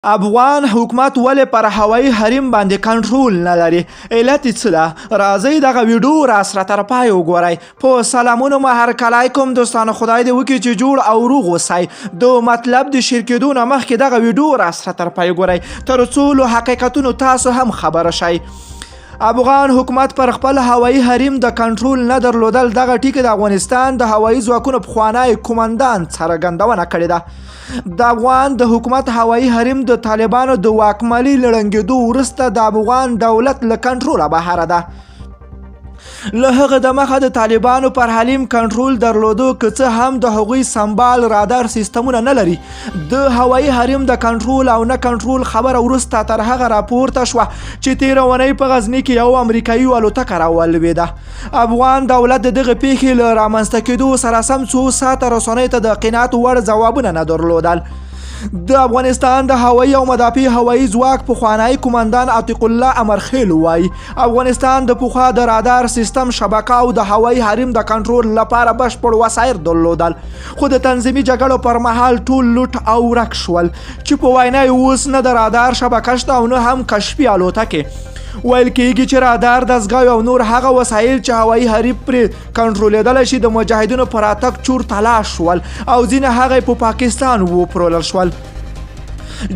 افغان حکومت ولې پر هوایي حریم باندې کنټرول نه لري؟ علت یې څه ده؟ راځئ دغه ویډیو راسره تر پای وګورئ. په سلامونو مهرکلی کوم دوستانو، خدای دې وکړي چې جوړ او روغ اوسئ. د مطلب د شیر کېدو نه مخکې دغه ویډیو راسره تر پای وګورئ تر څو له حقیقتونو تاسو هم خبره شئ. افغان حکومت پر خپل هوایي حریم د کنټرول نه درلودل دغه ټکي د افغانستان د هوایي ځواکونو پخوانی قومندان څرګندونه کړې ده. د افغان د حکومت هوایي حریم د طالبانو د واکمنۍ له ړنګېدو وروسته د افغان دولت له کنټروله بهر ده. له هغه د مخه د طالبانو پر حریم کنټرول درلودو که څه هم د هغوی سمبال رادار سیستمونه نه لري. د هوایي حریم د کنټرول او نه کنټرول خبره وروسته تر هغه راپورته شوه چې تېره اونۍ په غزني کې یو امریکایي الوتکه راولوېده. افغان دولت د دغه پیښې له رامنځته کېدو سره سم څو ساعته رسنیو ته د قناعت وړ ځوابونه نه درلودل. د افغانستان د هوایي او مدافع هوایي ځواک پخوانی قومندان عتیق الله امرخیل وایي افغانستان د پخوا د رادار سیستم، شبکه او د هوایي حریم د کنټرول لپاره بشپړ وسایل درلودل، خو د تنظیمي جګړو پر مهال ټول لوټ او ورک شول چې په وینا یې اوس نه د رادار شبکه شته او نه هم کشفي الوتکې. ویل کېږي چې رادار، دستګاوې او نور هغه وسایل چې هوایي حریم پرې کنټرولېدلی شي د مجاهدینو په راتګ چور تلاش شول او ځینې هغه په پاکستان وپلورل شول.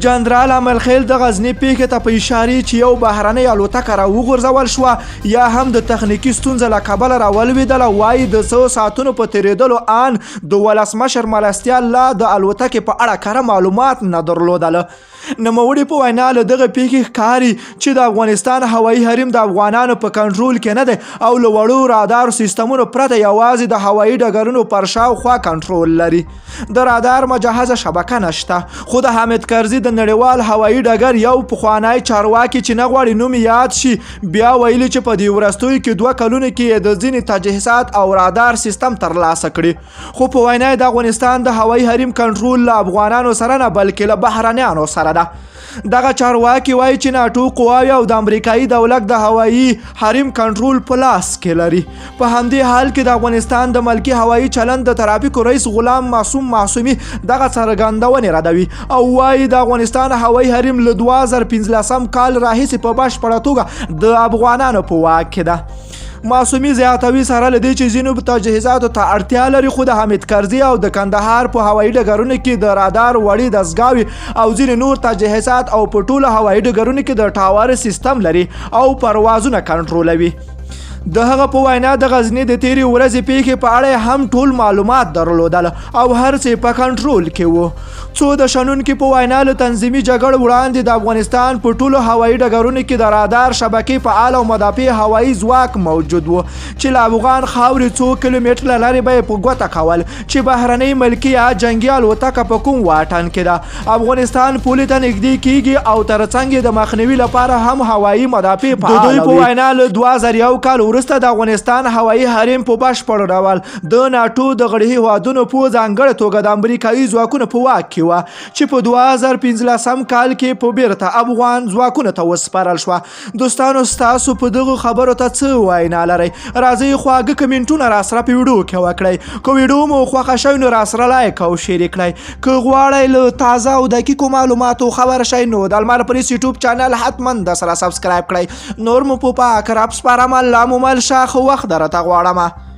جنرال امرخیل د غزني پیښې ته په اشارې چې یو بهرنۍ الوتکه راوغورځول شوه یا هم د تخنیکي ستونزې له کبله راولوېدله، وایي د څو ساعتونو په تېرېدلو ان د ولسمشر مرستیال لا د الوتکې په اړه کره معلومات نه درلودله. نوموړي په وینا له دغه پیښې ښکاري چې د افغانستان هوایي حریم د افغانانو په کنټرول کې نه دی او له وړو رادار سیستمونو پرته یوازې د هوایي ډګرونو پر شاوخوا کنټرول لري. د رادار مجهزه شبکه نشته، خو د حامد کرزي د نړیوال هوایي ډګر یو پخوانی چارواکي چې نه غواړي نوم یاد شي بیا ویلي چې په دې وروستیو کې 2 کلونو کې د ځینې تجهیزات او رادار سیستم ترلاسه کړي، خو په وینا د افغانستان د هوایي حریم کنټرول له افغانانو سره نه بلکې له بهرنیانو سره ده. دغه چارواکي وایي چې ناټو قواوې او د امریکایي دولت د هوایي حریم کنټرول په لاس کې لري. په همدې حال کې د افغانستان د ملکي هوایي چلند د ترافیکو رئیس غلام معصومي دغه څرګندونې ردوي او وایي د افغانستان هوایي حریم له 2015 کال راهیسې په بشپړه توګه د افغانانو په واک کې ده. معصومي زیاتوي سره له دې چې ځینو تجهیزاتو ته اړتیا لري، خو د حامد کرزي او د کندهار په هوایي ډګرونو کې د رادار وړې دستګاوې او ځینې نور تجهیزات او په ټولو هوایي ډګرونو کې د ټاور سیستم لري او پروازونه کنټرولوي. د هغه په وینا د غزني د تیرې ورځې پیښې په اړه هم ټول معلومات درلودل او هر څه په کنټرول کې وو. څو د شنونکو په وینا له تنظیمي جګړو وړاندې د افغانستان په ټولو هوایي ډګرونو کې د رادار شبکې فعال او مدافع هوایي ځواک موجود وو چې له افغان خاورې 2 کیلومتره لرې به یې په ګوته کول چې بهرنۍ ملکي یا جنګي الوتکه په کوم واټن کې ده. افغانستان پولې ته نږدې کېږي او ترڅنګ یې د مخنیوي لپاره هم هوایي مدافع فعال وي. د دوی په وینا له 2001 کال وروسته د افغانستان هوایي حریم په بشپړ ډول د ناټو د غړي هیوادونو په ځانګړې توګه د امریکایي ځواکونو په واک کې وه چې په 2015 کال کې په بیرته افغان ځواکونو ته وسپارل شوه. دوستانو، ستاسو په دغو خبرو ته څه وینا لرئ؟ راځئ خواږه کمنټونه راسره په ویډیو کې وکړئ. که ویډیو مو خوښه شوی نو راسره لایک او شیر کړئ. که غواړئ له تازه او دقیقو معلوماتو خبر شئ نو د المال پریس یوټیوب چینل حتما د سره سبسکرایب کړئ. نور مو په پاک رب سپارم. الله مو مل شاخ وخت درته غواړم.